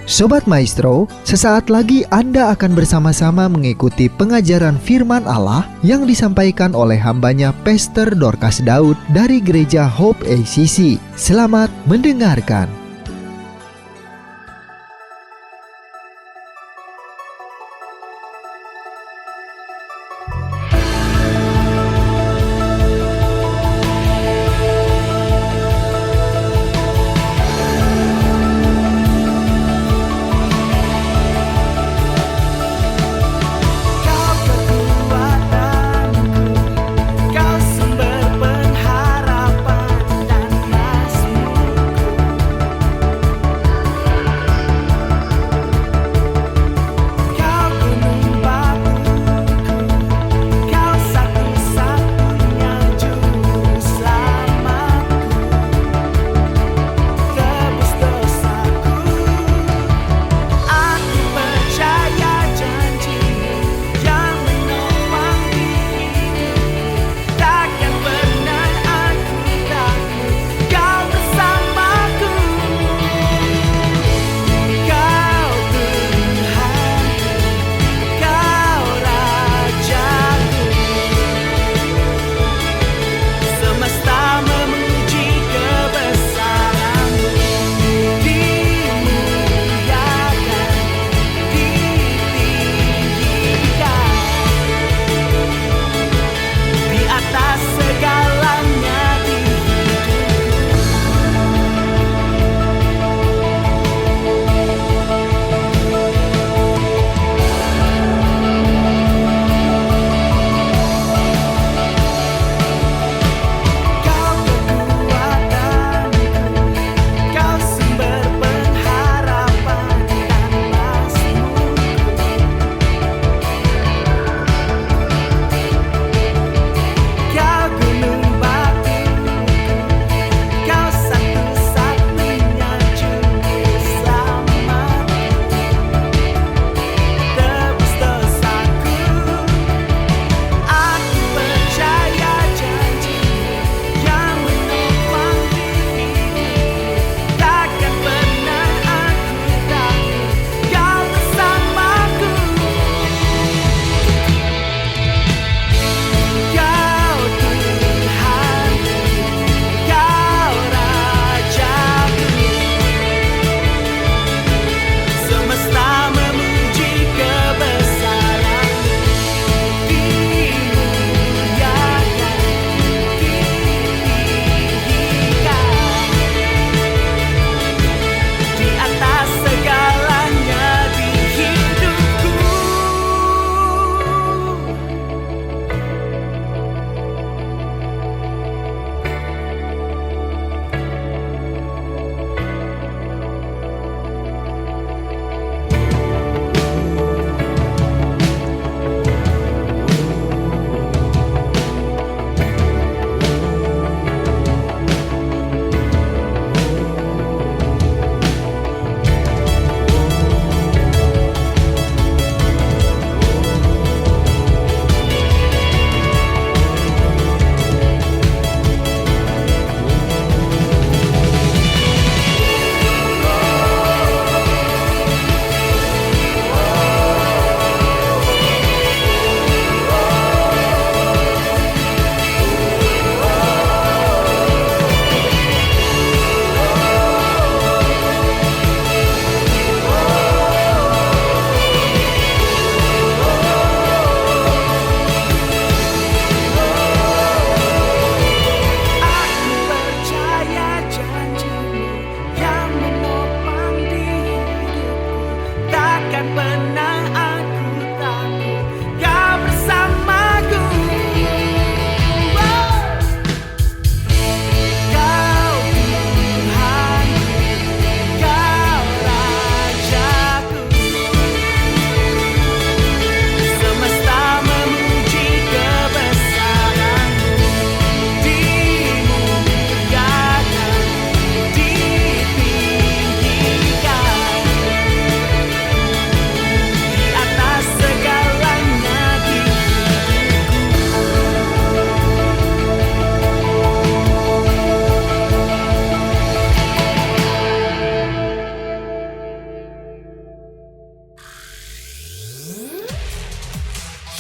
Sobat Maestro, sesaat lagi Anda akan bersama-sama mengikuti pengajaran firman Allah yang disampaikan oleh hambanya Pastor Dorcas Daud dari Gereja Hope ACC. Selamat mendengarkan.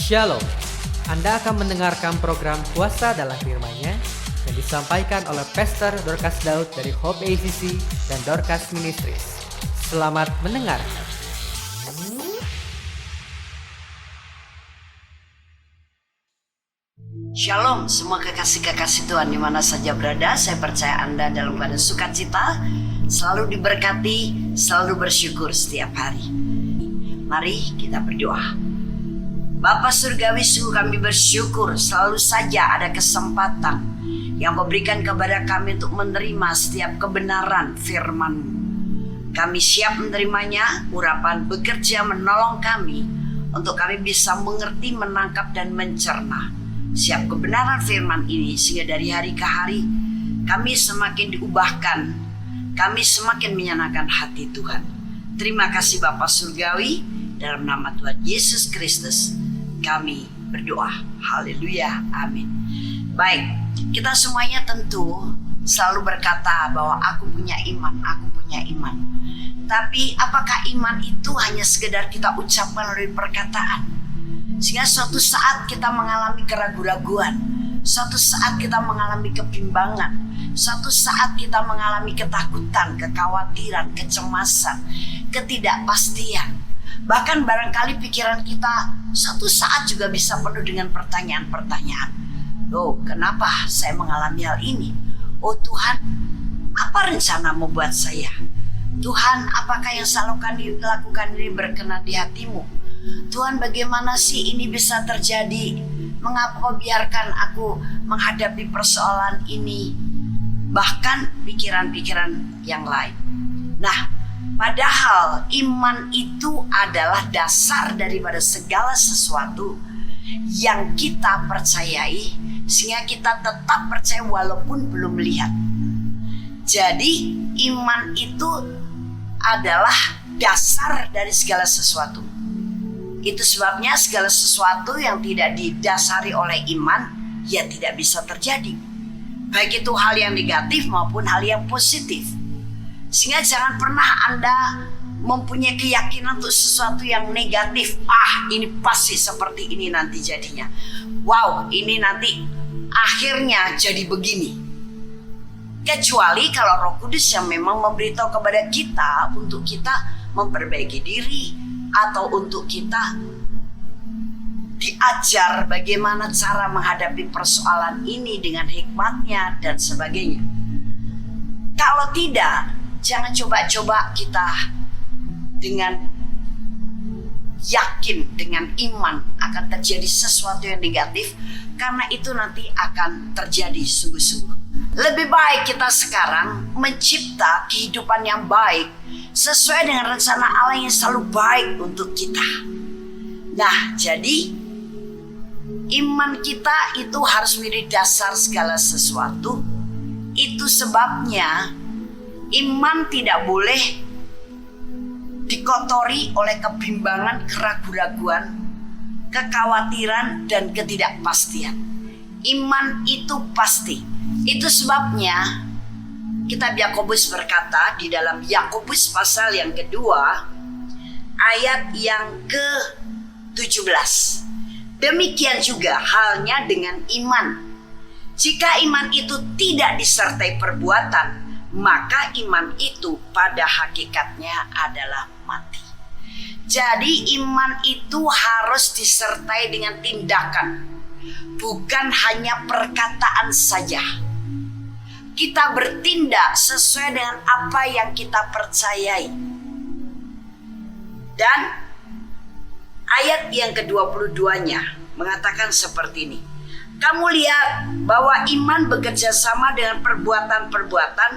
Shalom, Anda akan mendengarkan program Kuasa dalam Firman-Nya yang disampaikan oleh Pastor Dorcas Daud dari Hope ACC dan Dorcas Ministries. Selamat mendengarkan. Shalom semua kekasih-kekasih Tuhan di mana saja berada. Saya percaya Anda dalam keadaan sukacita, selalu diberkati, selalu bersyukur setiap hari. Mari kita berdoa. Bapa Surgawi, sungguh kami bersyukur selalu saja ada kesempatan yang Kau berikan kepada kami untuk menerima setiap kebenaran firman-Mu. Kami siap menerimanya, urapan bekerja menolong kami untuk kami bisa mengerti, menangkap dan mencerna siap kebenaran firman ini, sehingga dari hari ke hari kami semakin diubahkan, kami semakin menyenangkan hati Tuhan. Terima kasih Bapa Surgawi, dalam nama Tuhan Yesus Kristus kami berdoa. Haleluya, amin. Baik, kita semuanya tentu selalu berkata bahwa aku punya iman, aku punya iman. Tapi apakah iman itu hanya sekedar kita ucapkan melalui perkataan? Sehingga suatu saat kita mengalami keraguan-raguan, suatu saat kita mengalami kebimbangan, suatu saat kita mengalami ketakutan, kekhawatiran, kecemasan, ketidakpastian. Bahkan barangkali pikiran kita suatu saat juga bisa penuh dengan pertanyaan-pertanyaan. Loh, kenapa saya mengalami hal ini? Oh Tuhan, apa rencana-Mu buat saya? Tuhan, apakah yang selalu lakukan ini berkenan di hati-Mu? Tuhan, bagaimana sih ini bisa terjadi? Mengapa Kau biarkan aku menghadapi persoalan ini? Bahkan pikiran-pikiran yang lain. Nah, padahal iman itu adalah dasar daripada segala sesuatu yang kita percayai, sehingga kita tetap percaya walaupun belum melihat. Jadi iman itu adalah dasar dari segala sesuatu. Itu sebabnya segala sesuatu yang tidak didasari oleh iman, ya tidak bisa terjadi. Baik itu hal yang negatif maupun hal yang positif. Sehingga jangan pernah Anda mempunyai keyakinan untuk sesuatu yang negatif. Ini pasti seperti ini nanti jadinya. Wow, ini nanti akhirnya jadi begini. Kecuali kalau Roh Kudus yang memang memberitahu kepada kita untuk kita memperbaiki diri, atau untuk kita diajar bagaimana cara menghadapi persoalan ini dengan hikmatnya dan sebagainya. Kalau tidak, jangan coba-coba kita dengan yakin, dengan iman akan terjadi sesuatu yang negatif, karena itu nanti akan terjadi sungguh-sungguh. Lebih baik kita sekarang mencipta kehidupan yang baik sesuai dengan rencana Allah yang selalu baik untuk kita. Nah, jadi iman kita itu harus menjadi dasar segala sesuatu. Itu sebabnya iman tidak boleh dikotori oleh kebimbangan, keraguan-raguan, kekhawatiran, dan ketidakpastian. Iman itu pasti. Itu sebabnya kitab Yakobus berkata di dalam Yakobus pasal yang kedua ayat yang ke-17. Demikian juga halnya dengan iman. Jika iman itu tidak disertai perbuatan, maka iman itu pada hakikatnya adalah mati. Jadi iman itu harus disertai dengan tindakan, bukan hanya perkataan saja. Kita bertindak sesuai dengan apa yang kita percayai. Dan ayat yang ke-22-nya mengatakan seperti ini. Kamu lihat bahwa iman bekerja sama dengan perbuatan-perbuatan,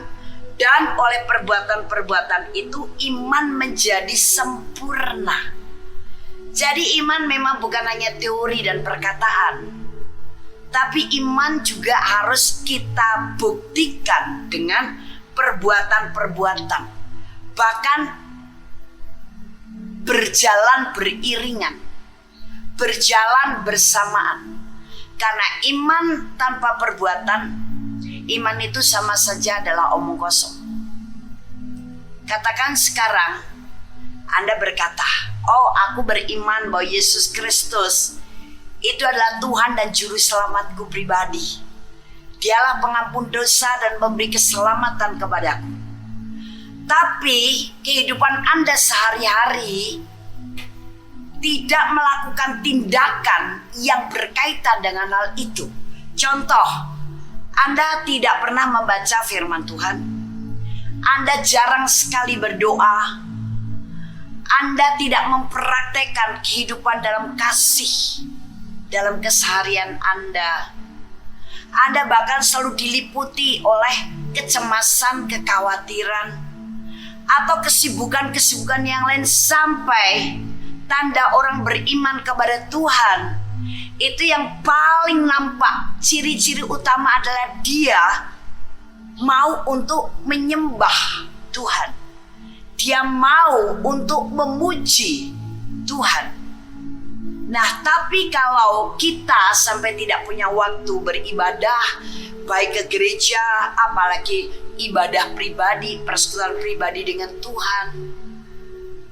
dan oleh perbuatan-perbuatan itu iman menjadi sempurna. Jadi iman memang bukan hanya teori dan perkataan, tapi iman juga harus kita buktikan dengan perbuatan-perbuatan. Bahkan berjalan beriringan, berjalan bersamaan. Karena iman tanpa perbuatan, iman itu sama saja adalah omong kosong. Katakan sekarang Anda berkata, oh aku beriman bahwa Yesus Kristus Itu adalah Tuhan dan Juru Selamatku pribadi. Dialah pengampun dosa dan memberi keselamatan kepadaku. Tapi kehidupan Anda sehari-hari tidak melakukan tindakan yang berkaitan dengan hal itu. Contoh, Anda tidak pernah membaca firman Tuhan. Anda jarang sekali berdoa. Anda tidak mempraktekkan kehidupan dalam kasih dalam keseharian Anda. Anda bahkan selalu diliputi oleh kecemasan, kekhawatiran, atau kesibukan-kesibukan yang lain, sampai tanda orang beriman kepada Tuhan itu yang paling nampak, ciri-ciri utama adalah dia mau untuk menyembah Tuhan. Dia mau untuk memuji Tuhan. Nah, tapi kalau kita sampai tidak punya waktu beribadah, baik ke gereja, apalagi ibadah pribadi, persekutuan pribadi dengan Tuhan,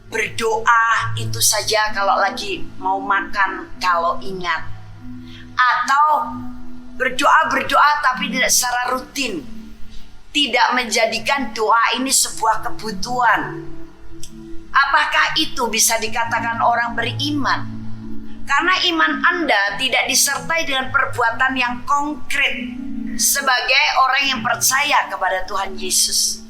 berdoa itu saja kalau lagi mau makan, kalau ingat, atau berdoa tapi tidak secara rutin, tidak menjadikan doa ini sebuah kebutuhan, apakah itu bisa dikatakan orang beriman? Karena iman Anda tidak disertai dengan perbuatan yang konkret sebagai orang yang percaya kepada Tuhan Yesus.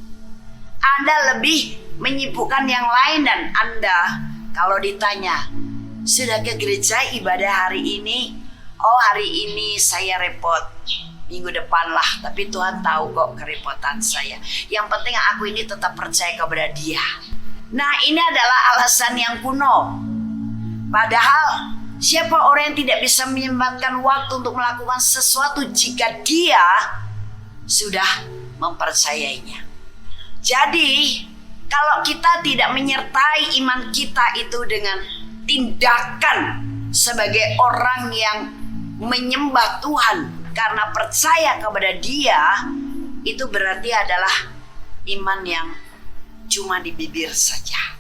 Anda lebih menyibukkan yang lain, dan Anda kalau ditanya, sudah ke gereja ibadah hari ini? Oh, hari ini saya repot, minggu depan lah, tapi Tuhan tahu kok kerepotan saya. Yang penting aku ini tetap percaya kepada Dia. Nah, ini adalah alasan yang kuno. Padahal siapa orang yang tidak bisa menyempatkan waktu untuk melakukan sesuatu jika dia sudah mempercayainya? Jadi, kalau kita tidak menyertai iman kita itu dengan tindakan sebagai orang yang menyembah Tuhan karena percaya kepada Dia, itu berarti adalah iman yang cuma di bibir saja.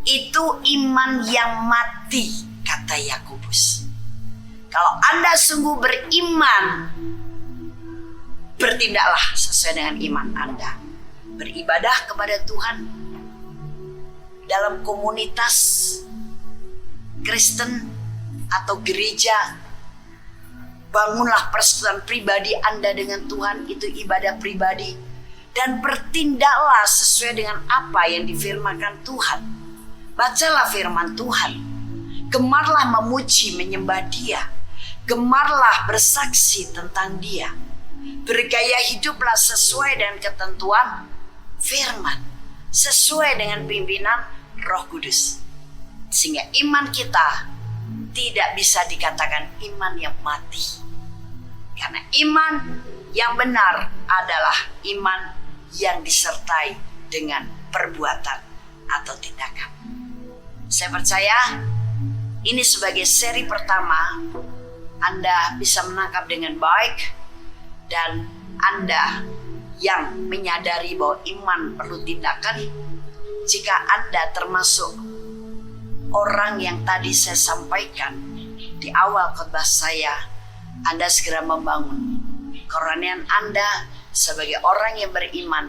Itu iman yang mati, kata Yakobus. Kalau Anda sungguh beriman, bertindaklah sesuai dengan iman Anda. Beribadah kepada Tuhan dalam komunitas Kristen atau gereja. Bangunlah persekutuan pribadi Anda dengan Tuhan, itu ibadah pribadi. Dan bertindaklah sesuai dengan apa yang difirmankan Tuhan. Bacalah firman Tuhan. Gemarlah memuji, menyembah Dia. Gemarlah bersaksi tentang Dia. Bergaya hiduplah sesuai dengan ketentuan firman, sesuai dengan pimpinan Roh Kudus. Sehingga iman kita tidak bisa dikatakan iman yang mati. Karena iman yang benar adalah iman yang disertai dengan perbuatan atau tindakan. Saya percaya ini sebagai seri pertama, Anda bisa menangkap dengan baik, dan Anda yang menyadari bahwa iman perlu tindakan. Jika Anda termasuk orang yang tadi saya sampaikan di awal khotbah saya, Anda segera membangun kerohanian Anda sebagai orang yang beriman.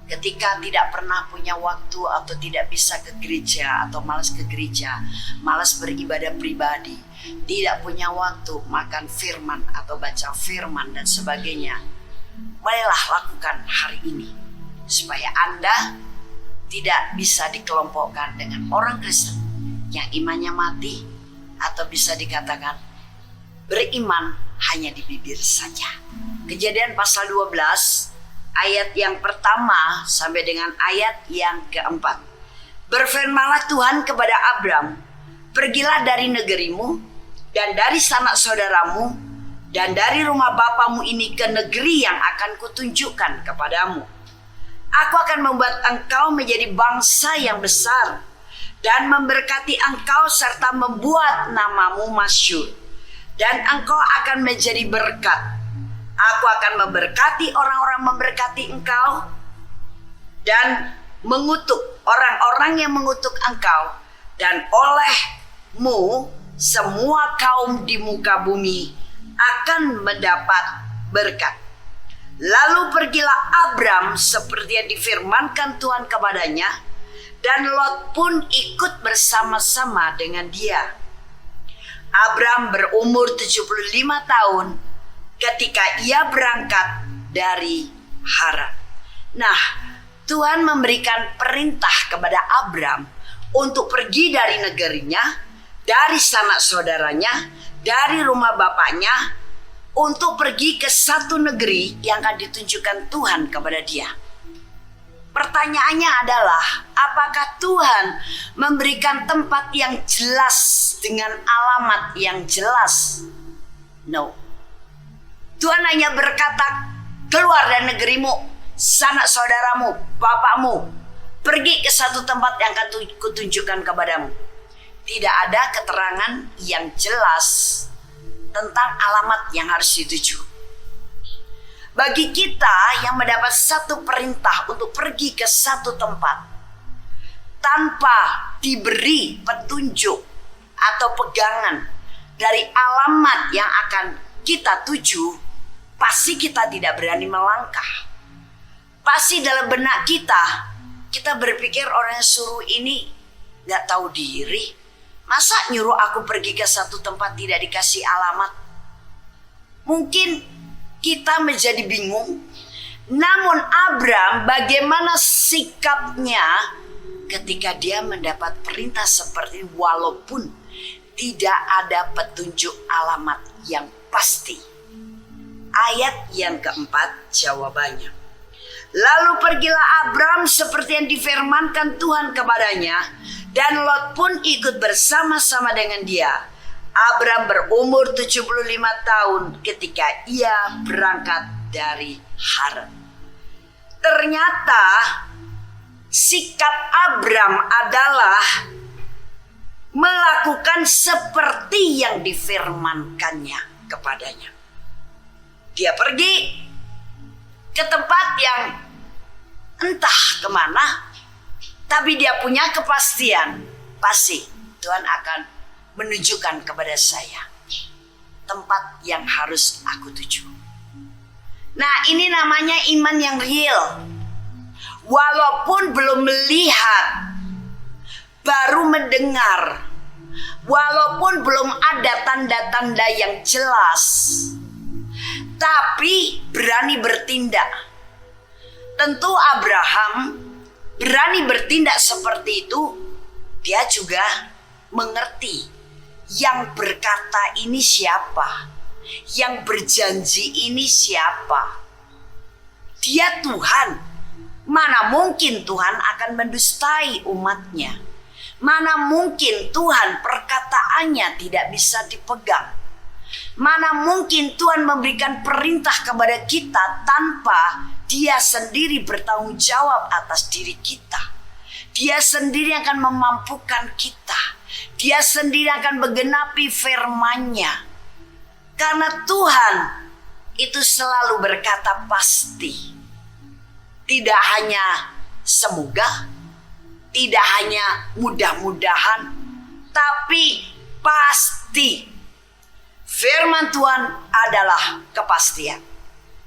Ketika tidak pernah punya waktu atau tidak bisa ke gereja, atau malas ke gereja, malas beribadah pribadi, tidak punya waktu makan firman atau baca firman dan sebagainya, marilah lakukan hari ini, supaya Anda tidak bisa dikelompokkan dengan orang Kristen yang imannya mati, atau bisa dikatakan beriman hanya di bibir saja. Kejadian pasal 12 ayat yang pertama sampai dengan ayat yang keempat. Berfirmanlah Tuhan kepada Abram, pergilah dari negerimu dan dari sanak saudaramu dan dari rumah bapamu ini ke negeri yang akan kutunjukkan kepadamu. Aku akan membuat engkau menjadi bangsa yang besar dan memberkati engkau serta membuat namamu masyhur, dan engkau akan menjadi berkat. Aku akan memberkati orang-orang memberkati engkau, dan mengutuk orang-orang yang mengutuk engkau, dan olehmu semua kaum di muka bumi akan mendapat berkat. Lalu pergilah Abram seperti yang difirmankan Tuhan kepadanya, dan Lot pun ikut bersama-sama dengan dia. Abram berumur 75 tahun ketika ia berangkat dari Haran. Nah, Tuhan memberikan perintah kepada Abram untuk pergi dari negerinya, dari sanak saudaranya, dari rumah bapaknya, untuk pergi ke satu negeri yang akan ditunjukkan Tuhan kepada dia. Pertanyaannya adalah, apakah Tuhan memberikan tempat yang jelas dengan alamat yang jelas? No. Tuhan hanya berkata, keluar dari negerimu, sanak saudaramu, bapakmu, pergi ke satu tempat yang akan kutunjukkan kepadamu. Tidak ada keterangan yang jelas tentang alamat yang harus dituju. Bagi kita yang mendapat satu perintah untuk pergi ke satu tempat tanpa diberi petunjuk atau pegangan dari alamat yang akan kita tuju, pasti kita tidak berani melangkah. Pasti dalam benak kita berpikir orang yang suruh ini gak tahu diri. Masa nyuruh aku pergi ke satu tempat tidak dikasih alamat? Mungkin kita menjadi bingung. Namun Abram, bagaimana sikapnya ketika dia mendapat perintah seperti walaupun tidak ada petunjuk alamat yang pasti? Ayat yang keempat jawabannya. Lalu pergilah Abram seperti yang difirmankan Tuhan kepadanya, dan Lot pun ikut bersama-sama dengan dia. Abram berumur 75 tahun ketika ia berangkat dari Haran. Ternyata sikap Abram adalah melakukan seperti yang difirmankannya kepadanya. Dia pergi ke tempat yang entah kemana, tapi dia punya kepastian, pasti Tuhan akan menunjukkan kepada saya tempat yang harus aku tuju. Nah, ini namanya iman yang real. Walaupun belum melihat, baru mendengar, walaupun belum ada tanda-tanda yang jelas, tapi berani bertindak. Tentu Abraham berani bertindak seperti itu. Dia juga mengerti yang berkata ini siapa, yang berjanji ini siapa. Dia Tuhan. Mana mungkin Tuhan akan mendustai umatnya? Mana mungkin Tuhan perkataannya tidak bisa dipegang? Mana mungkin Tuhan memberikan perintah kepada kita tanpa Dia sendiri bertanggung jawab atas diri kita? Dia sendiri akan memampukan kita. Dia sendiri akan menggenapi firman-Nya. Karena Tuhan itu selalu berkata pasti. Tidak hanya semoga, tidak hanya mudah-mudahan, tapi pasti. Firman Tuhan adalah kepastian.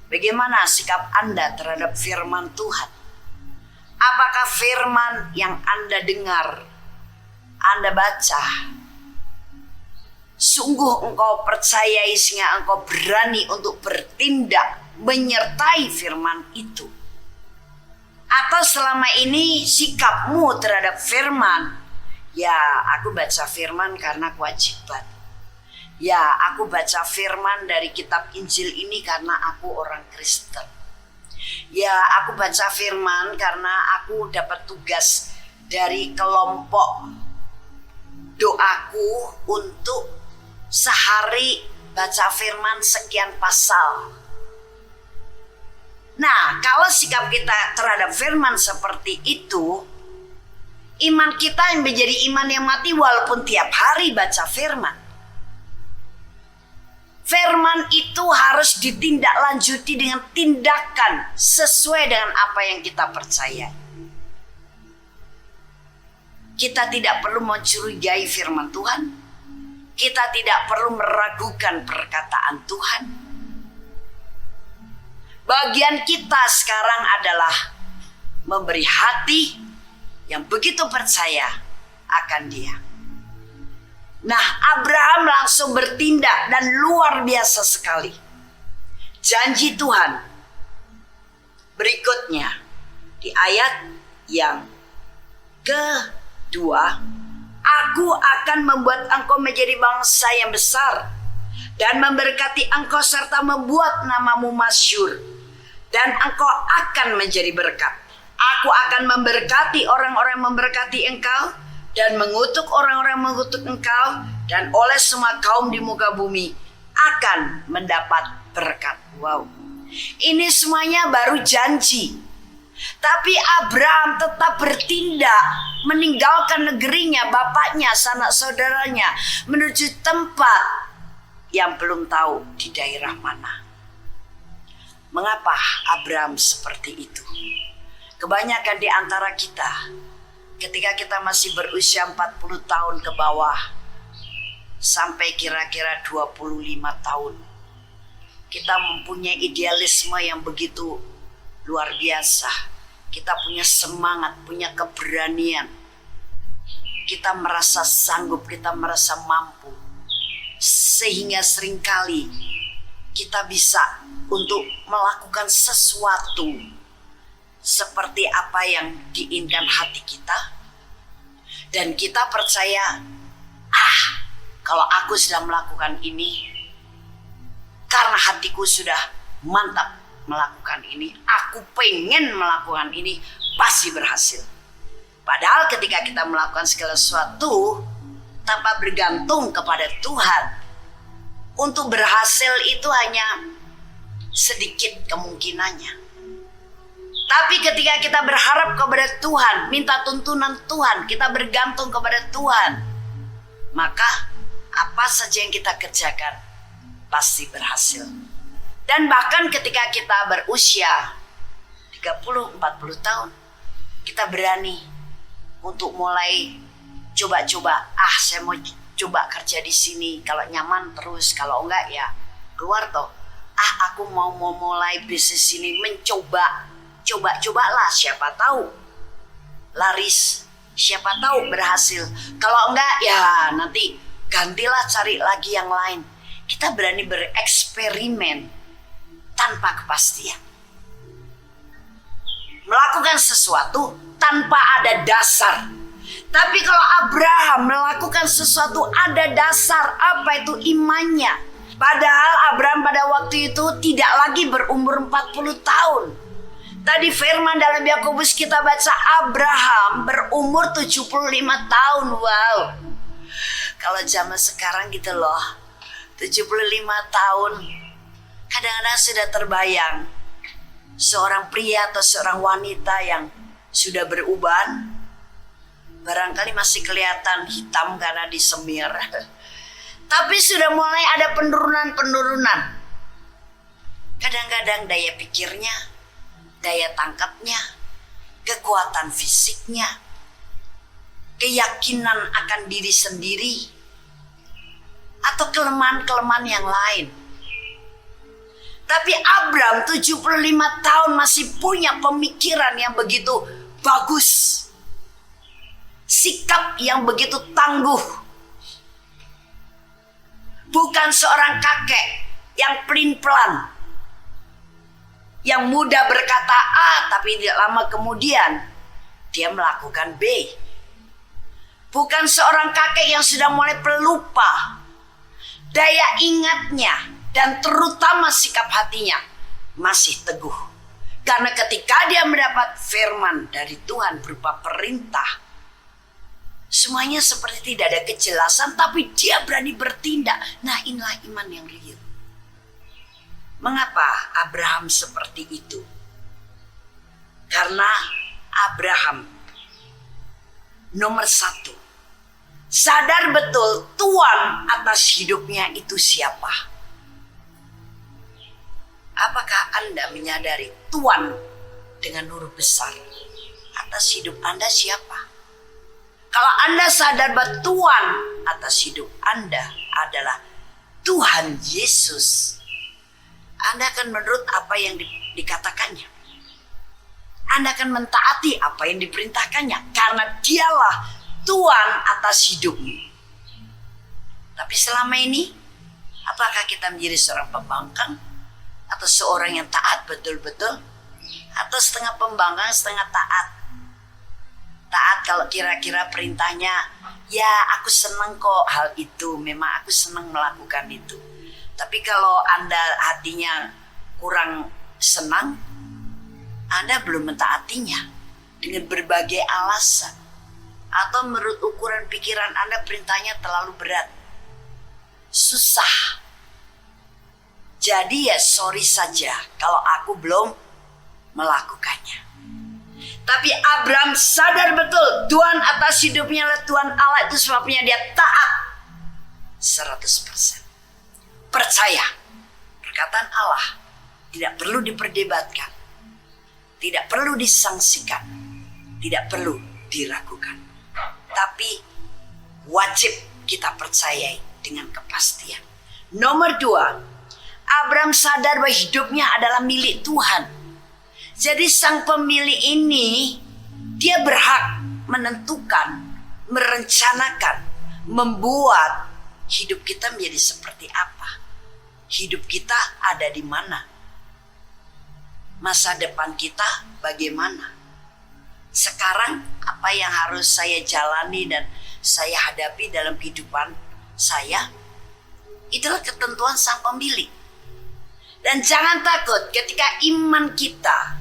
Bagaimana sikap Anda terhadap firman Tuhan? Apakah firman yang Anda dengar, Anda baca, sungguh engkau percayai sehingga engkau berani untuk bertindak menyertai firman itu? Atau selama ini sikapmu terhadap firman, ya aku baca firman karena kewajiban. Ya aku baca firman dari kitab Injil ini karena aku orang Kristen. Ya aku baca firman karena aku dapat tugas dari kelompok doaku untuk sehari baca firman sekian pasal. Nah, kalau sikap kita terhadap firman seperti itu, iman kita yang menjadi iman yang mati walaupun tiap hari baca firman. Firman itu harus ditindaklanjuti dengan tindakan sesuai dengan apa yang kita percaya. Kita tidak perlu mencurigai firman Tuhan. kita tidak perlu meragukan perkataan Tuhan. Bagian kita sekarang adalah memberi hati yang begitu percaya akan Dia. Nah, Abraham langsung bertindak dan luar biasa sekali. Janji Tuhan berikutnya di ayat yang kedua, aku akan membuat engkau menjadi bangsa yang besar dan memberkati engkau serta membuat namamu masyhur, dan engkau akan menjadi berkat. Aku akan memberkati orang-orang yang memberkati engkau dan mengutuk orang-orang yang mengutuk engkau, dan oleh semua kaum di muka bumi akan mendapat berkat. Wow. Ini semuanya baru janji. Tapi Abraham tetap bertindak, meninggalkan negerinya, bapaknya, sanak saudaranya, menuju tempat yang belum tahu di daerah mana. Mengapa Abraham seperti itu? Kebanyakan di antara kita, ketika kita masih berusia 40 tahun ke bawah, sampai kira-kira 25 tahun, kita mempunyai idealisme yang begitu luar biasa. Kita punya semangat, punya keberanian. Kita merasa sanggup, kita merasa mampu. Sehingga seringkali kita bisa untuk melakukan sesuatu seperti apa yang diinginkan hati kita. Dan kita percaya, kalau aku sudah melakukan ini, karena hatiku sudah mantap melakukan ini, aku pengen melakukan ini, pasti berhasil. Padahal ketika kita melakukan segala sesuatu tanpa bergantung kepada Tuhan, untuk berhasil itu hanya sedikit kemungkinannya. Tapi ketika kita berharap kepada Tuhan, minta tuntunan Tuhan, kita bergantung kepada Tuhan, maka apa saja yang kita kerjakan pasti berhasil. Dan bahkan ketika kita berusia 30-40 tahun, kita berani untuk mulai coba-coba. Saya mau coba kerja di sini, kalau nyaman terus, kalau enggak ya keluar toh. Aku mau mulai bisnis ini, coba-cobalah, siapa tahu laris, siapa tahu berhasil. Kalau enggak ya nanti gantilah, cari lagi yang lain. Kita berani bereksperimen tanpa kepastian. Melakukan sesuatu tanpa ada dasar. Tapi kalau Abraham melakukan sesuatu ada dasar, apa itu imannya. Padahal Abraham pada waktu itu tidak lagi berumur 40 tahun. Tadi firman dalam Yakobus kita baca Abraham berumur 75 tahun. Wow. Kalau zaman sekarang gitu loh, 75 tahun. Kadang-kadang sudah terbayang seorang pria atau seorang wanita yang sudah beruban, barangkali masih kelihatan hitam karena disemir, tapi sudah mulai ada penurunan. Kadang-kadang daya pikirnya, daya tangkapnya, kekuatan fisiknya, keyakinan akan diri sendiri, atau kelemahan-kelemahan yang lain. Tapi Abraham 75 tahun masih punya pemikiran yang begitu bagus. Sikap yang begitu tangguh. Bukan seorang kakek yang pelin-pelan, yang mudah berkata A tapi tidak lama kemudian dia melakukan B. Bukan seorang kakek yang sudah mulai pelupa. Daya ingatnya dan terutama sikap hatinya masih teguh. Karena ketika dia mendapat firman dari Tuhan berupa perintah, semuanya seperti tidak ada kejelasan, tapi dia berani bertindak. Nah, inilah iman yang real. Mengapa Abraham seperti itu? Karena Abraham nomor satu, sadar betul Tuhan atas hidupnya itu siapa. Apakah Anda menyadari Tuhan dengan huruf besar atas hidup Anda siapa? Kalau Anda sadar bahwa Tuhan atas hidup Anda adalah Tuhan Yesus, Anda akan menurut apa yang dikatakannya. Anda akan mentaati apa yang diperintahkannya, karena dialah Tuhan atas hidupmu. Tapi selama ini, apakah kita menjadi seorang pembangkang? Atau seorang yang taat betul-betul? Atau setengah pembangkang, setengah taat? Taat kalau kira-kira perintahnya, ya aku senang kok hal itu, memang aku senang melakukan itu. Tapi kalau Anda hatinya kurang senang, Anda belum mentaatinya dengan berbagai alasan. Atau menurut ukuran pikiran Anda perintahnya terlalu berat, susah. Jadi ya sorry saja kalau aku belum melakukannya. Tapi Abraham sadar betul Tuhan atas hidupnya adalah Tuhan Allah, itu sebabnya dia taat 100%. Percaya perkataan Allah tidak perlu diperdebatkan, tidak perlu disangsikan, tidak perlu diragukan. Tapi wajib kita percayai dengan kepastian. Nomor 2, Abraham sadar bahwa hidupnya adalah milik Tuhan. Jadi sang pemilik ini, dia berhak menentukan, merencanakan, membuat hidup kita menjadi seperti apa. Hidup kita ada di mana? Masa depan kita bagaimana? Sekarang apa yang harus saya jalani dan saya hadapi dalam kehidupan saya? Itulah ketentuan sang pemilik. Dan jangan takut ketika iman kita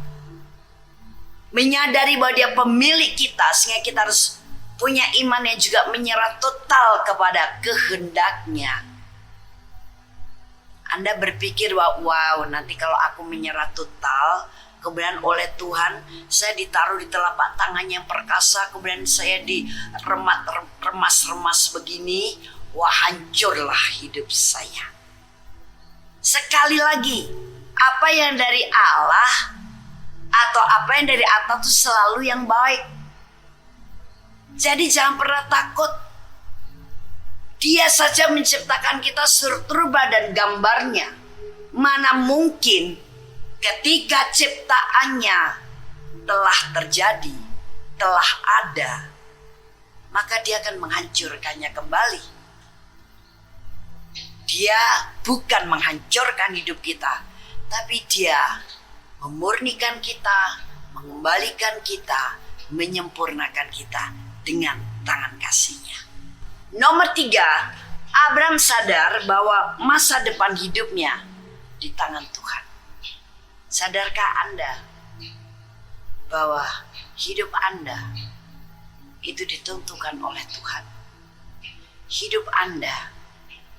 menyadari bahwa dia pemilik kita, sehingga kita harus punya iman yang juga menyerah total kepada kehendaknya. Anda berpikir bahwa wow, nanti kalau aku menyerah total, kemudian oleh Tuhan saya ditaruh di telapak tangannya yang perkasa, kemudian saya remas-remas begini, wah hancurlah hidup saya. Sekali lagi, apa yang dari Allah atau apa yang dari atas itu selalu yang baik. Jadi jangan pernah takut. Dia saja menciptakan kita struktur dan gambarnya. Mana mungkin ketika ciptaannya telah terjadi, telah ada, maka dia akan menghancurkannya kembali. Dia bukan menghancurkan hidup kita, tapi dia memurnikan kita, mengembalikan kita, menyempurnakan kita dengan tangan kasih-Nya. Nomor 3, Abraham sadar bahwa masa depan hidupnya di tangan Tuhan. Sadarkah Anda bahwa hidup Anda itu ditentukan oleh Tuhan? Hidup Anda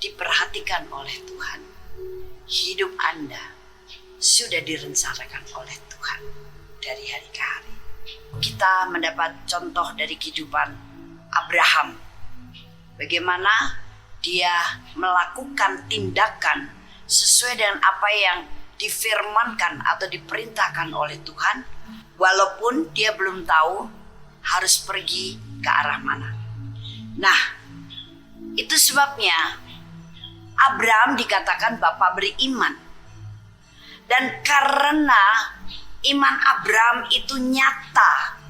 diperhatikan oleh Tuhan. Hidup Anda sudah direncanakan oleh Tuhan dari hari ke hari. Kita mendapat contoh dari kehidupan Abraham. Bagaimana dia melakukan tindakan sesuai dengan apa yang difirmankan atau diperintahkan oleh Tuhan, walaupun dia belum tahu harus pergi ke arah mana. Nah, itu sebabnya Abraham dikatakan bapa beriman. Dan karena iman Abraham itu nyata,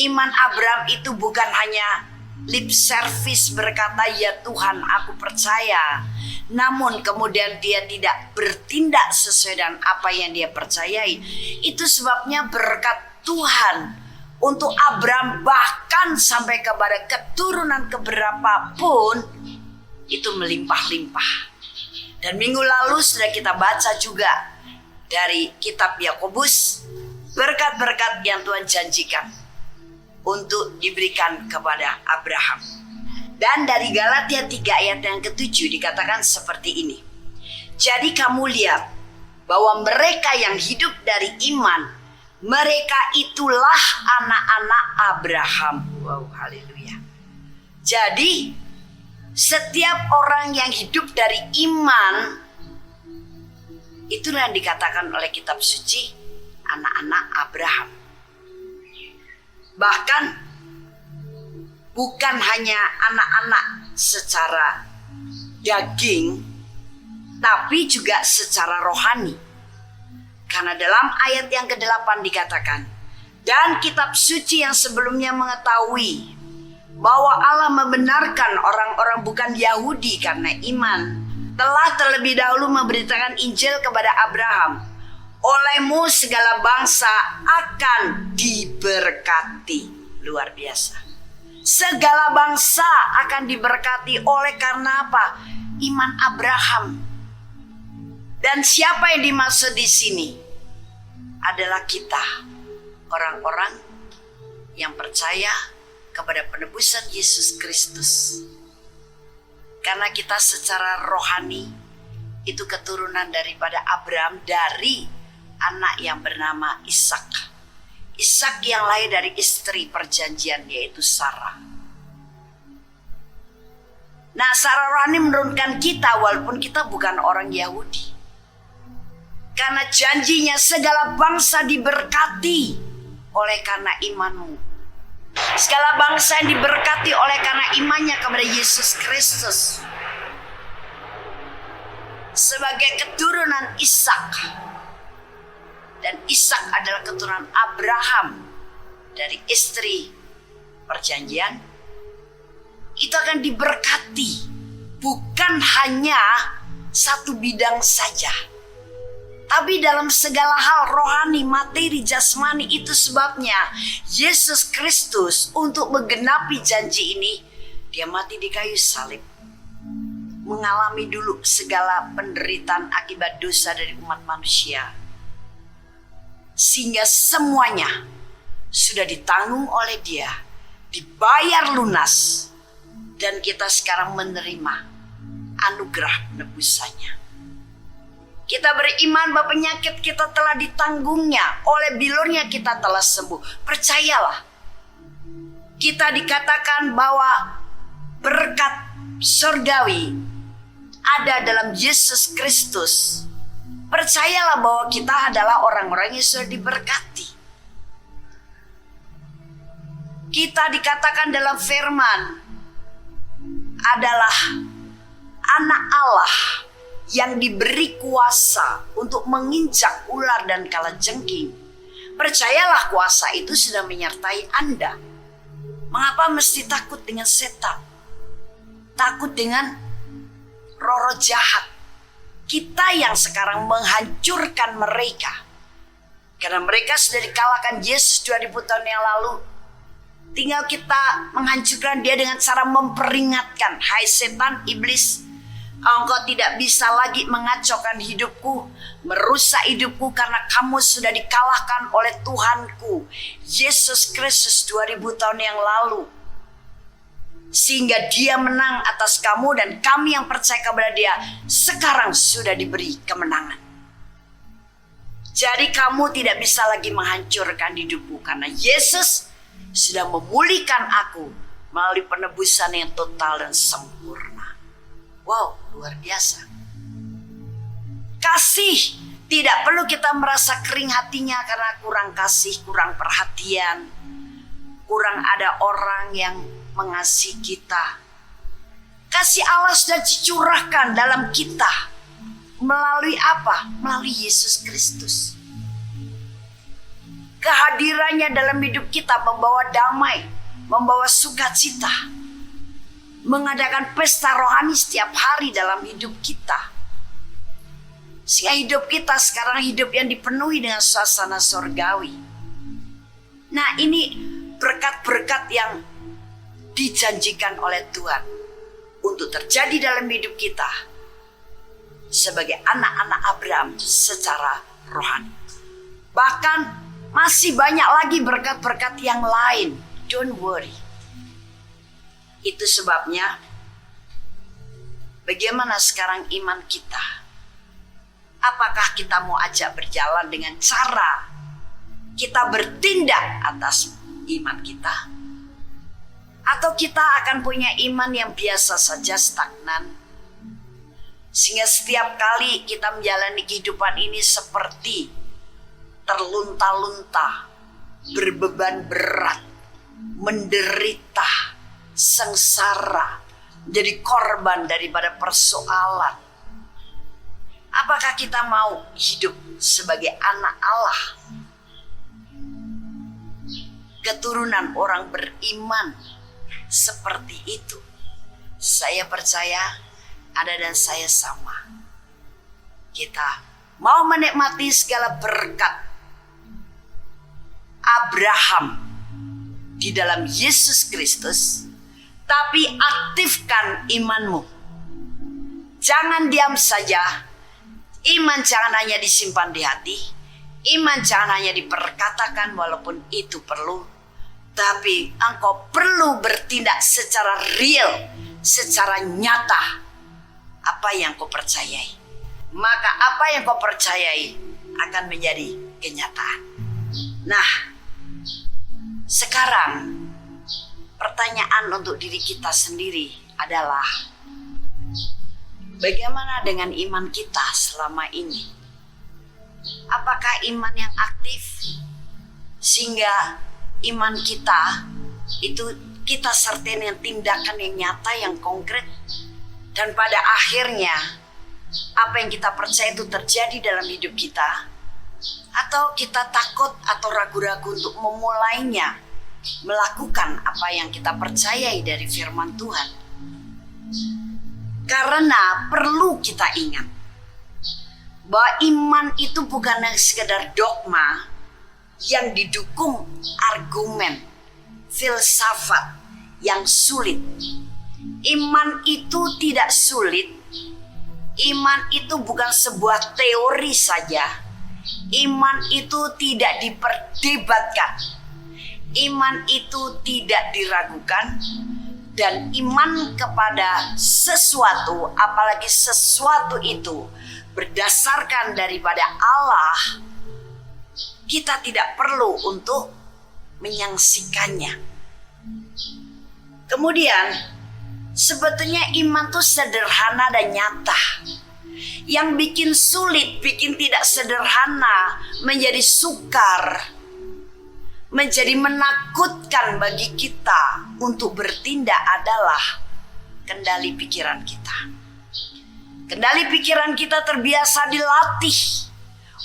iman Abraham itu bukan hanya lip service berkata ya Tuhan aku percaya, namun kemudian dia tidak bertindak sesuai dengan apa yang dia percayai. Itu sebabnya berkat Tuhan untuk Abraham bahkan sampai kepada keturunan keberapa pun itu melimpah-limpah. Dan minggu lalu sudah kita baca juga dari kitab Yakobus, berkat-berkat yang Tuhan janjikan untuk diberikan kepada Abraham. Dan dari Galatia 3 ayat yang ke-7 dikatakan seperti ini. Jadi kamu lihat bahwa mereka yang hidup dari iman, mereka itulah anak-anak Abraham. Wow, haleluya. Jadi setiap orang yang hidup dari iman, itulah yang dikatakan oleh kitab suci anak-anak Abraham. Bahkan bukan hanya anak-anak secara daging, tapi juga secara rohani. Karena dalam ayat yang ke-8 dikatakan, dan kitab suci yang sebelumnya mengetahui bahwa Allah membenarkan orang-orang bukan Yahudi karena iman, telah terlebih dahulu memberitakan Injil kepada Abraham. Olehmu segala bangsa akan diberkati. Luar biasa. Segala bangsa akan diberkati oleh karena apa? Iman Abraham. Dan siapa yang dimaksud di sini? Adalah kita, orang-orang yang percaya kepada penebusan Yesus Kristus. Karena kita secara rohani itu keturunan daripada Abraham dari anak yang bernama Ishak. Ishak yang lahir dari istri perjanjian, yaitu Sarah. Nah, secara rohani menurunkan kita walaupun kita bukan orang Yahudi. Karena janjinya segala bangsa diberkati oleh karena imanmu. Segala bangsa yang diberkati oleh karena imannya kepada Yesus Kristus. Sebagai keturunan Ishak. Dan Ishak adalah keturunan Abraham dari istri perjanjian. Itu akan diberkati. Bukan hanya satu bidang saja. Tapi dalam segala hal rohani, materi, jasmani. Itu sebabnya Yesus Kristus untuk menggenapi janji ini, dia mati di kayu salib. Mengalami dulu segala penderitaan akibat dosa dari umat manusia. Sehingga semuanya sudah ditanggung oleh dia. Dibayar lunas. Dan kita sekarang menerima anugerah penebusannya. Kita beriman bahwa penyakit kita telah ditanggungnya. Oleh bilurnya kita telah sembuh. Percayalah. Kita dikatakan bahwa berkat surgawi ada dalam Yesus Kristus. Percayalah bahwa kita adalah orang-orang yang sudah diberkati. Kita dikatakan dalam firman adalah anak Allah yang diberi kuasa untuk menginjak ular dan kalajengking. Percayalah kuasa itu sudah menyertai Anda. Mengapa mesti takut dengan setan? Takut dengan roh-roh jahat. Kita yang sekarang menghancurkan mereka. Karena mereka sudah dikalahkan Yesus 2000 tahun yang lalu. Tinggal kita menghancurkan dia dengan cara memperingatkan. Hai setan, iblis, engkau tidak bisa lagi mengacaukan hidupku, merusak hidupku karena kamu sudah dikalahkan oleh Tuhanku Yesus Kristus 2000 tahun yang lalu. Sehingga dia menang atas kamu dan kami yang percaya kepada dia sekarang sudah diberi kemenangan. Jadi kamu tidak bisa lagi menghancurkan hidupku karena Yesus sudah memulihkan aku melalui penebusan yang total dan sempurna. Wow, luar biasa. Kasih, tidak perlu kita merasa kering hatinya karena kurang kasih, kurang perhatian, kurang ada orang yang mengasihi kita. Kasih Allah sudah dicurahkan dalam kita. Melalui apa? Melalui Yesus Kristus. Kehadirannya dalam hidup kita membawa damai, membawa sukacita, mengadakan pesta rohani setiap hari dalam hidup kita. Sehingga hidup kita sekarang hidup yang dipenuhi dengan suasana surgawi. Nah, ini berkat-berkat yang dijanjikan oleh Tuhan untuk terjadi dalam hidup kita sebagai anak-anak Abraham secara rohani. Bahkan masih banyak lagi berkat-berkat yang lain. Don't worry. Itu sebabnya bagaimana sekarang iman kita? Apakah kita mau ajak berjalan dengan cara kita bertindak atas iman kita? Atau kita akan punya iman yang biasa saja, stagnan? Sehingga setiap kali kita menjalani kehidupan ini seperti terlunta-lunta, berbeban berat, menderita, sengsara, jadi korban daripada persoalan. Apakah kita mau hidup sebagai anak Allah, keturunan orang beriman seperti itu? Saya percaya Anda dan saya sama. Kita mau menikmati segala berkat Abraham di dalam Yesus Kristus, tapi aktifkan imanmu. Jangan diam saja. Iman jangan hanya disimpan di hati. Iman jangan hanya diperkatakan walaupun itu perlu. Tapi engkau perlu bertindak secara real, secara nyata. Apa yang kau percayai, maka apa yang kau percayai akan menjadi kenyataan. Nah, sekarang pertanyaan untuk diri kita sendiri adalah, bagaimana dengan iman kita selama ini? Apakah iman yang aktif sehingga iman kita itu kita sertai dengan tindakan yang nyata, yang konkret, dan pada akhirnya apa yang kita percaya itu terjadi dalam hidup kita? Atau kita takut atau ragu-ragu untuk memulainya, melakukan apa yang kita percayai dari firman Tuhan? Karena perlu kita ingat bahwa iman itu bukan sekedar dogma yang didukung argumen, filsafat yang sulit. Iman itu tidak sulit. Iman itu bukan sebuah teori saja. Iman itu tidak diperdebatkan. Iman itu tidak diragukan. Dan iman kepada sesuatu, apalagi sesuatu itu berdasarkan daripada Allah, kita tidak perlu untuk menyangsikannya. Kemudian sebetulnya iman itu sederhana dan nyata. Yang bikin sulit, bikin tidak sederhana, menjadi sukar, menjadi menakutkan bagi kita untuk bertindak adalah kendali pikiran kita. Kendali pikiran kita terbiasa dilatih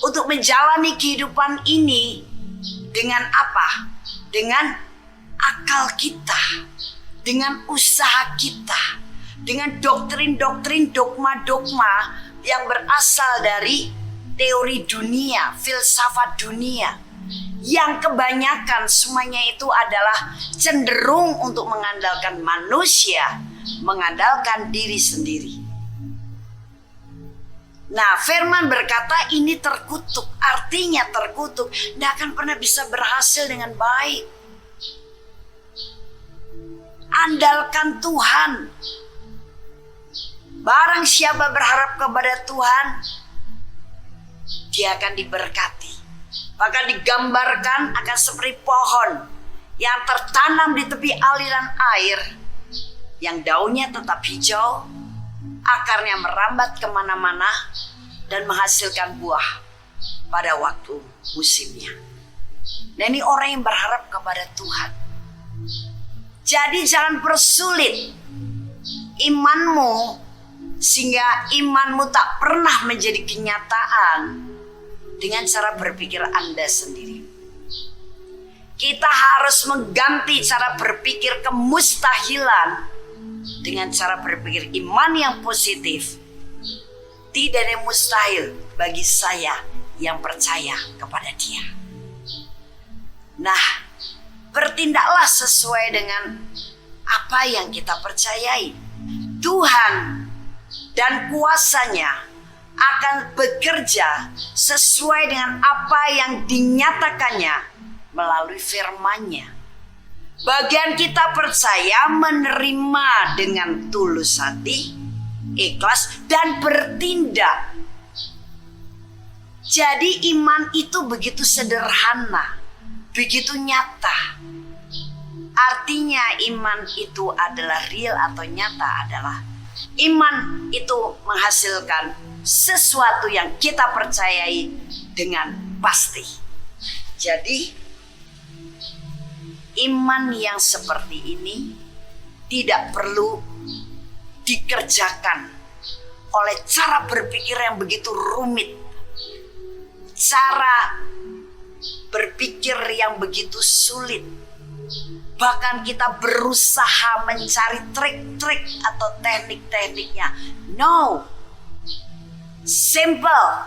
untuk menjalani kehidupan ini dengan apa? Dengan akal kita, dengan usaha kita, dengan doktrin-doktrin, dogma-dogma yang berasal dari teori dunia, filsafat dunia, yang kebanyakan semuanya itu adalah cenderung untuk mengandalkan manusia, mengandalkan diri sendiri. Nah, firman berkata ini terkutuk, artinya terkutuk, tidak akan pernah bisa berhasil dengan baik. Andalkan Tuhan. Barang siapa berharap kepada Tuhan, dia akan diberkati. Bahkan digambarkan akan seperti pohon yang tertanam di tepi aliran air, yang daunnya tetap hijau, akarnya merambat kemana-mana, dan menghasilkan buah pada waktu musimnya. Nah, ini orang yang berharap kepada Tuhan. Jadi jangan persulit imanmu sehingga imanmu tak pernah menjadi kenyataan dengan cara berpikir Anda sendiri. Kita harus mengganti cara berpikir kemustahilan dengan cara berpikir iman yang positif. Tidak ada yang mustahil bagi saya yang percaya kepada Dia. Nah, bertindaklah sesuai dengan apa yang kita percayai. Tuhan dan kuasa-Nya akan bekerja sesuai dengan apa yang dinyatakannya melalui firman-Nya. Bagian kita percaya, menerima dengan tulus hati, ikhlas, dan bertindak. Jadi iman itu begitu sederhana, begitu nyata. Artinya iman itu adalah real atau nyata adalah iman itu menghasilkan sesuatu yang kita percayai dengan pasti. Jadi iman yang seperti ini tidak perlu dikerjakan oleh cara berpikir yang begitu rumit, cara berpikir yang begitu sulit. Bahkan kita berusaha mencari trik-trik atau teknik-tekniknya. No, simple,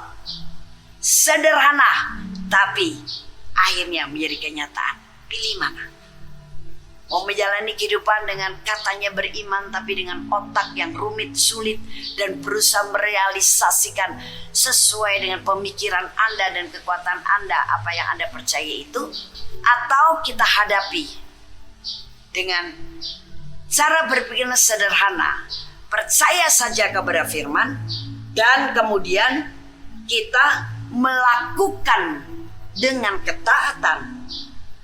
sederhana, tapi akhirnya menjadi kenyataan. Pilih mana? Mau menjalani kehidupan dengan katanya beriman, tapi dengan otak yang rumit, sulit, dan berusaha merealisasikan sesuai dengan pemikiran Anda dan kekuatan Anda, apa yang Anda percaya itu, atau kita hadapi dengan cara berpikir sederhana, percaya saja kepada firman, dan kemudian kita melakukan dengan ketaatan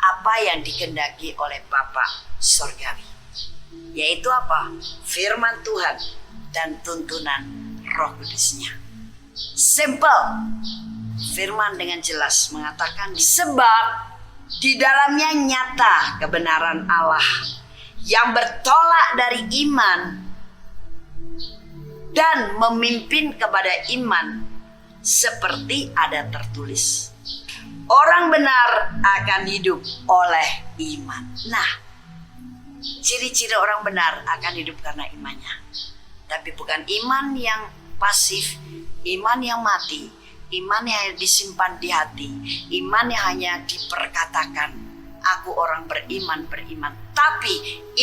apa yang dikehendaki oleh Bapa Sorgawi, yaitu apa? Firman Tuhan dan tuntunan Roh Kudus-Nya. Simple. Firman dengan jelas mengatakan, sebab di dalamnya nyata kebenaran Allah yang bertolak dari iman dan memimpin kepada iman, seperti ada tertulis, orang benar akan hidup oleh iman. Nah, ciri-ciri orang benar akan hidup karena imannya. Tapi bukan iman yang pasif, iman yang mati, iman yang disimpan di hati, iman yang hanya diperkatakan, aku orang beriman. Tapi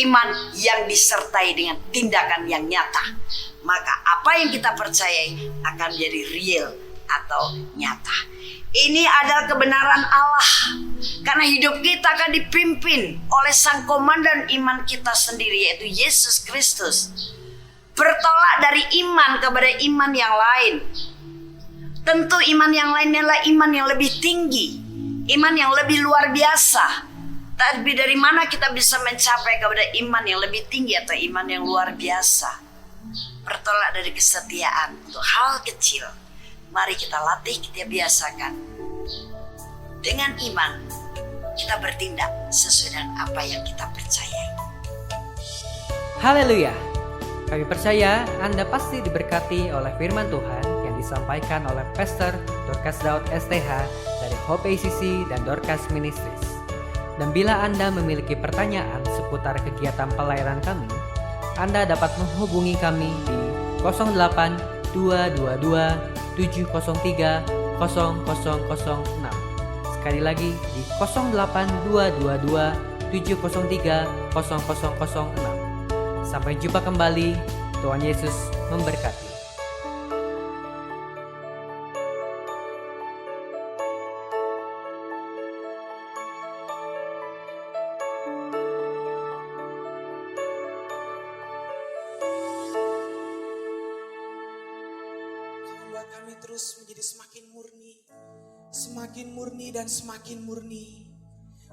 iman yang disertai dengan tindakan yang nyata. Maka apa yang kita percayai akan jadi real atau nyata. Ini adalah kebenaran Allah, karena hidup kita akan dipimpin oleh sang komandan iman kita sendiri, yaitu Yesus Kristus. Bertolak dari iman kepada iman yang lain. Tentu iman yang lain adalah iman yang lebih tinggi, iman yang lebih luar biasa. Tapi dari mana kita bisa mencapai kepada iman yang lebih tinggi atau iman yang luar biasa? Bertolak dari kesetiaan untuk hal kecil. Mari kita latih, kita biasakan. Dengan iman, kita bertindak sesuai dengan apa yang kita percayai. Haleluya. Kami percaya Anda pasti diberkati oleh firman Tuhan yang disampaikan oleh Pastor Dorcas Daud STH dari Hope ACC dan Dorcas Ministries. Dan bila Anda memiliki pertanyaan seputar kegiatan pelayanan kami, Anda dapat menghubungi kami di 08 222 703 0006. Sekali lagi di 08222 703 0006. Sampai jumpa kembali. Tuhan Yesus memberkati. Kami terus menjadi semakin murni dan semakin murni.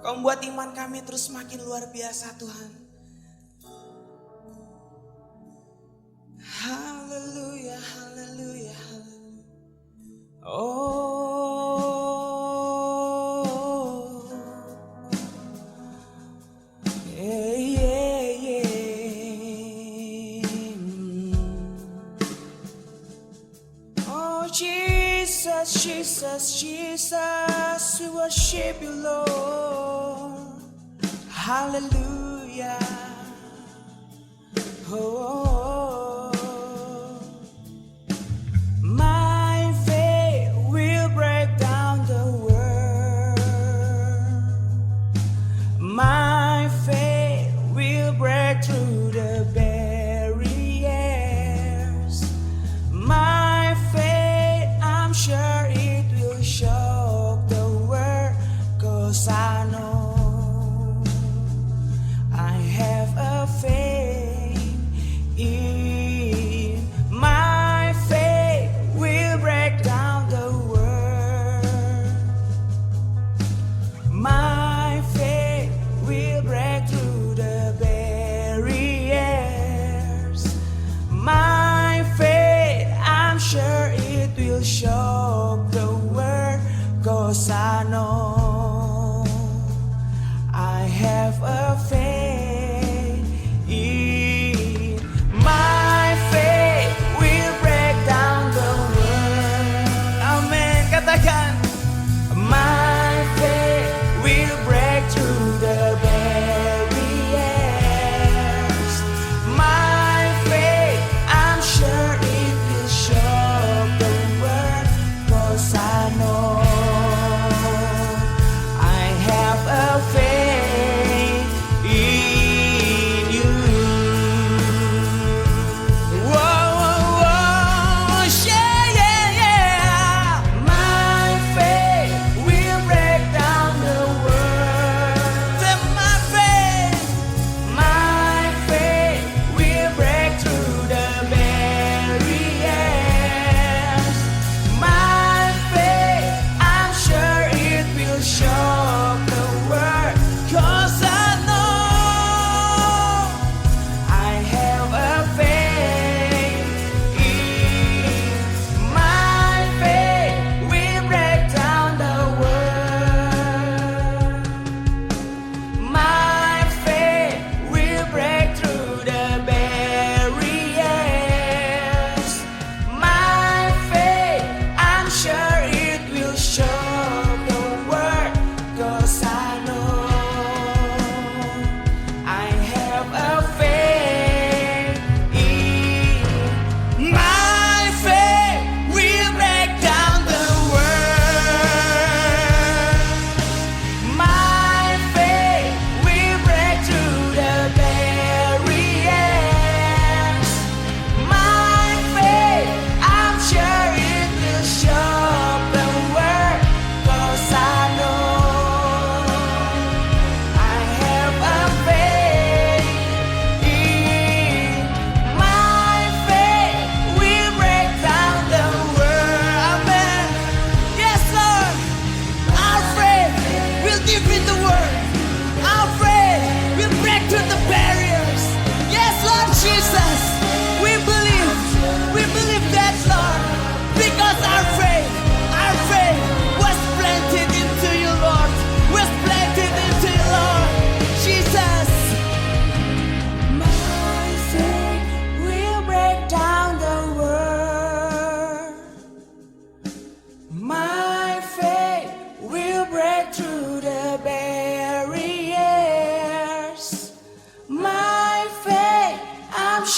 Kau membuat iman kami terus semakin luar biasa, Tuhan. Haleluya, haleluya, haleluya. Oh, yeah, yeah, yeah. Oh, Jesus, Jesus, Jesus, we worship you, Lord. Hallelujah. Oh, my faith will break down the world. My faith will break through the barriers. My faith, I'm sure it will shock the world, 'cause I know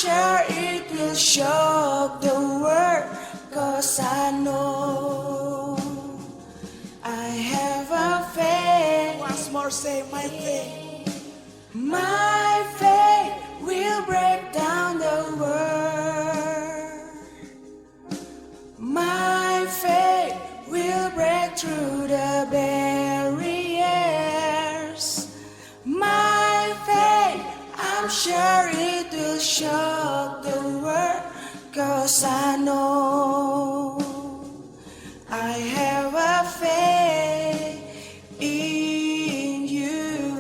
sure it will shock the world, 'cause I know I have a faith. Once more say my faith. My faith will break down the world. My faith will break through the barriers. My faith, I'm sure it will shock the world, 'cause I know I have a faith in you.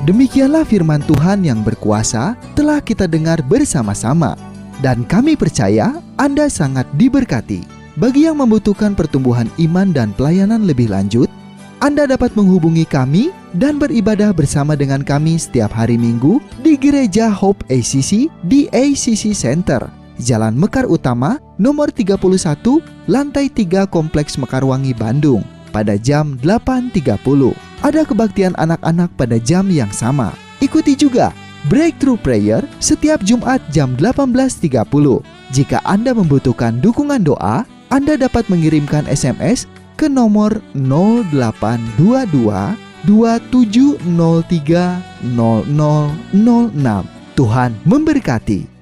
Demikianlah firman Tuhan yang berkuasa telah kita dengar bersama-sama. Dan kami percaya Anda sangat diberkati. Bagi yang membutuhkan pertumbuhan iman dan pelayanan lebih lanjut, Anda dapat menghubungi kami dan beribadah bersama dengan kami setiap hari Minggu di Gereja Hope ACC di ACC Center, Jalan Mekar Utama, nomor 31, lantai 3 Kompleks Mekarwangi, Bandung, pada jam 8.30. Ada kebaktian anak-anak pada jam yang sama. Ikuti juga Breakthrough Prayer setiap Jumat jam 18.30. Jika Anda membutuhkan dukungan doa, Anda dapat mengirimkan SMS ke nomor 0822 2703 0006. Tuhan memberkati.